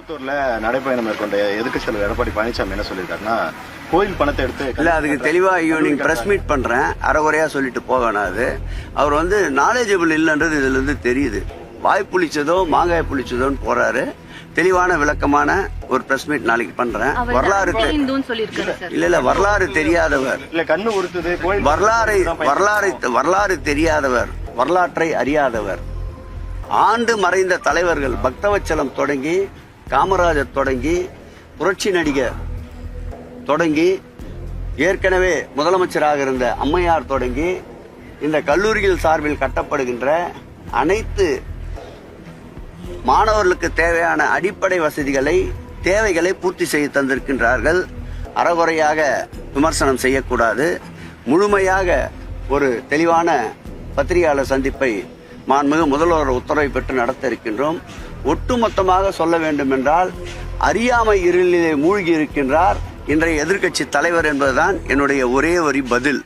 திருப்பத்தூர்ல நடைபயணம் மேற்கொண்ட எதிர்க்கட்சி தலைவர் எடப்பாடி பழனிசாமி என்ன சொல்லியிருக்காருன்னா, கோயில் பணத்தை எடுத்து இல்ல அதுக்கு தெளிவா ஐயோ நீங்க பிரஸ் மீட் பண்றேன் அரைகுறையா சொல்லிட்டு போவேனா அது அவர் நாலேஜபிள் இல்லைன்றது இதுல இருந்து தெரியுது. வாய் புளிச்சதோ மாங்காய் புளிச்சதோன்னு போறாரு. தெளிவான விளக்கமான ஒரு பிரஸ் மீட் நாளைக்கு பண்றேன். வரலாறு இல்ல வரலாறு தெரியாதவர் இல்ல கண்ணு உறுத்துது வரலாறு தெரியாதவர் வரலாற்றை அறியாதவர். ஆண்டு மறைந்த தலைவர்கள் பக்தவச்சலம் தொடங்கி காமராஜர் தொடங்கி புரட்சி நடிகர் தொடங்கி ஏற்கனவே முதலமைச்சராக இருந்த அம்மையார் தொடங்கி இந்த கல்லூரிகள் சார்பில் கட்டப்படுகின்ற அனைத்து மாணவர்களுக்கு தேவையான அடிப்படை தேவைகளை பூர்த்தி செய்து தந்திருக்கின்றார்கள். அறகுறையாக விமர்சனம் செய்யக்கூடாது. முழுமையாக ஒரு தெளிவான பத்திரிகையாளர் சந்திப்பை மாண்புமிகு முதல்வர் உத்தரவை பெற்று நடத்த இருக்கின்றோம். ஒட்டுமொத்தமாக சொல்ல வேண்டும் என்றால் அறியாமை இருளிலே மூழ்கி இருக்கின்றார் இன்றைய எதிர்க்கட்சி தலைவர் என்பதுதான் என்னுடைய ஒரே ஒரு பதில்.